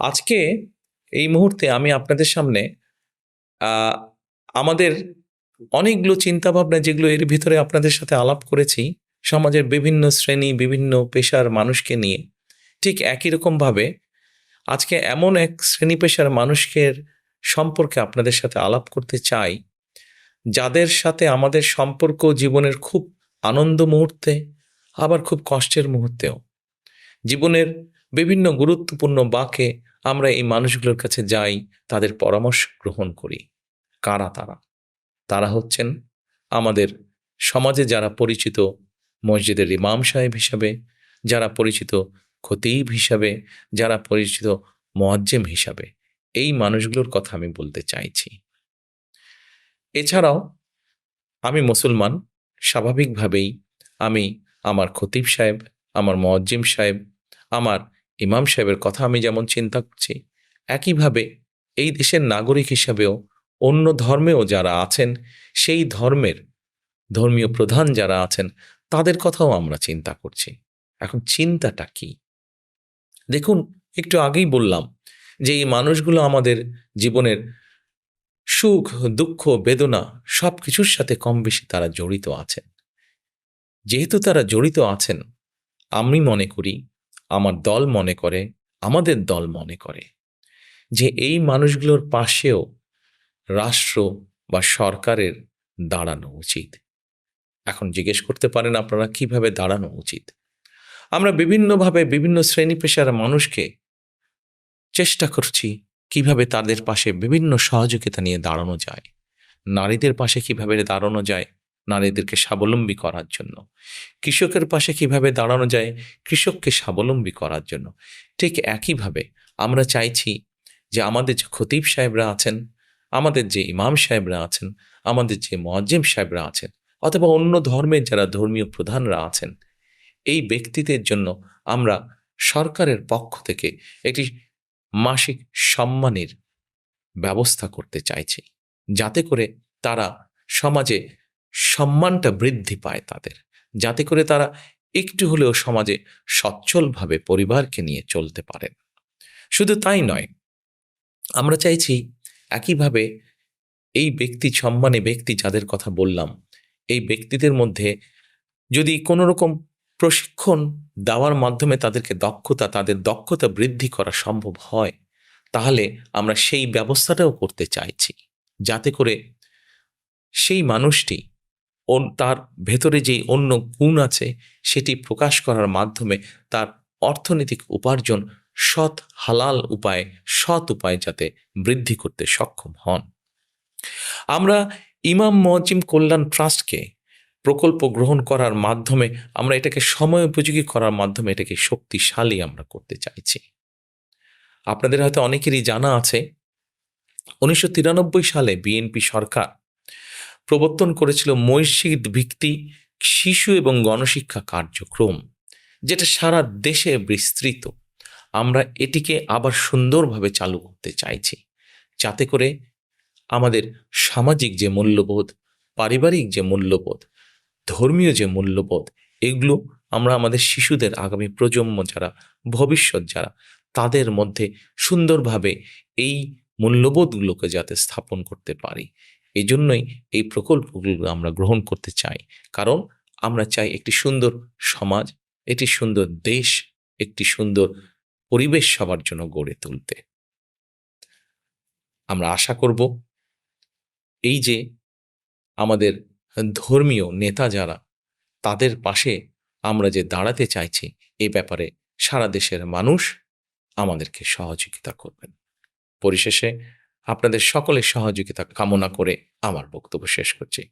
আজকে এই মুহূর্তে আমি আপনাদের সামনে আহ, আমাদের অনেকগুলো চিন্তা ভাবনা যেগুলো এর ভিতরে আপনাদের সাথে আলাপ করেছি, সমাজের বিভিন্ন শ্রেণী বিভিন্ন পেশার মানুষকে নিয়ে, ঠিক একই রকম ভাবে আজকে এমন এক শ্রেণী পেশার মানুষের সম্পর্কে আপনাদের সাথে আলাপ করতে চাই, যাদের সাথে আমাদের সম্পর্ক জীবনের খুব আনন্দ মুহূর্তে, আবার খুব কষ্টের মুহূর্তেও, জীবনের বিভিন্ন গুরুত্বপূর্ণ বাঁকে আমরা এই মানুষগুলোর কাছে যাই, তাদের পরামর্শ গ্রহণ করি। কারা তারা? তারা হচ্ছেন আমাদের সমাজে যারা পরিচিত মসজিদের ইমাম সাহেব হিসাবে, যারা পরিচিত খতিব হিসাবে, যারা পরিচিত মুয়াজ্জিম হিসাবে। এই মানুষগুলোর কথা আমি বলতে চাইছি। এছাড়াও আমি মুসলমান, স্বাভাবিকভাবেই আমি আমার খতিব সাহেব, আমার মুয়াজ্জিম সাহেব, আমার ইমাম সাহেবের কথা আমি যেমন চিন্তা করছি, একইভাবে এই দেশের নাগরিক হিসাবেও অন্য ধর্মেও যারা আছেন, সেই ধর্মের ধর্মীয় প্রধান যারা আছেন, তাদের কথাও আমরা চিন্তা করছি। এখন চিন্তাটা কি? দেখুন, একটু আগেই বললাম যে এই মানুষগুলো আমাদের জীবনের সুখ দুঃখ বেদনা সব কিছুর সাথে কম বেশি তারা জড়িত আছেন। যেহেতু তারা জড়িত আছেন, আমি মনে করি, আমার দল মনে করে, আমাদের দল মনে করে যে এই মানুষগুলোর পাশেও রাষ্ট্র বা সরকারের দাঁড়ানো উচিত। এখন জিজ্ঞেস করতে পারেন আপনারা, কিভাবে দাঁড়ানো উচিত? আমরা বিভিন্নভাবে বিভিন্ন শ্রেণী পেশার মানুষকে চেষ্টা করছি কিভাবে তাদের পাশে বিভিন্ন সহযোগিতা নিয়ে দাঁড়ানো যায়। নারীদের পাশে কিভাবে দাঁড়ানো যায় নারীদেরকে স্বাবলম্বী করার জন্য, কৃষকের পাশে কিভাবে দাঁড়ানো যায় কৃষককে স্বাবলম্বী করার জন্য। ঠিক একইভাবে আমরা চাইছি যে আমাদের যে খতিব সাহেবরা আছেন, আমাদের যে ইমাম সাহেবরা আছেন, আমাদের যে মুয়াজ্জিম সাহেবরা আছেন, অথবা অন্য ধর্মের যারা ধর্মীয় প্রধানরা আছেন, এই ব্যক্তিদের জন্য আমরা সরকারের পক্ষ থেকে একটি মাসিক সম্মানের ব্যবস্থা করতে চাইছি, যাতে করে তারা সমাজে সম্মানটা বৃদ্ধি পায় তাদের, যাতে করে তারা একটু হলেও সমাজে সচ্ছলভাবে পরিবারকে নিয়ে চলতে পারেন। শুধু তাই নয়, আমরা চাইছি একইভাবে এই ব্যক্তি সম্মানী ব্যক্তি যাদের কথা বললাম, এই ব্যক্তিদের মধ্যে যদি কোনো রকম প্রশিক্ষণ দেওয়ার মাধ্যমে তাদের দক্ষতা বৃদ্ধি করা সম্ভব হয়, তাহলে আমরা সেই ব্যবস্থাটাও করতে চাইছি, যাতে করে সেই মানুষটি তার ভেতরে যেই অন্য গুণ আছে সেটি প্রকাশ করার মাধ্যমে তার অর্থনৈতিক উপার্জন সৎ উপায়ে যাতে বৃদ্ধি করতে সক্ষম হন। আমরা ইমাম মুয়াজ্জিম কল্যাণ ট্রাস্টকে প্রকল্প গ্রহণ করার মাধ্যমে আমরা এটাকে সময় উপযোগী করার মাধ্যমে এটাকে শক্তিশালী আমরা করতে চাইছি। আপনাদের হয়তো অনেকেরই জানা আছে, 1993 সালে বিএনপি সরকার প্রবর্তন করেছিল মসজিদ ভিত্তিক শিশু এবং গণশিক্ষা কার্যক্রম, যেটা সারা দেশে বিস্তৃত। আমরা এটিকে আবার সুন্দরভাবে চালু করতে চাইছি, যাতে করে আমাদের সামাজিক যে মূল্যবোধ, পারিবারিক যে মূল্যবোধ, ধর্মীয় যে মূল্যবোধ, এগুলো আমরা আমাদের শিশুদের, আগামী প্রজন্ম যারা, ভবিষ্যৎ যারা, তাদের মধ্যে সুন্দরভাবে এই মূল্যবোধগুলোকে যাতে স্থাপন করতে পারি। এই জন্যই এই প্রকল্পগুলো আমরা গ্রহণ করতে চাই, কারণ আমরা চাই একটি সুন্দর সমাজ, একটি সুন্দর দেশ, একটি সুন্দর পরিবেশ সবার জন্য গড়ে তুলতে। আমরা আশা করব এই যে আমাদের ধর্মীয় নেতা যারা, তাদের পাশে আমরা যে দাঁড়াতে চাইছি, এই ব্যাপারে সারা দেশের মানুষ আমাদেরকে সহযোগিতা করবেন। পরিশেষে আপনাদের সকলের সহযোগিতা কামনা করে আমার বক্তব্য শেষ করছি।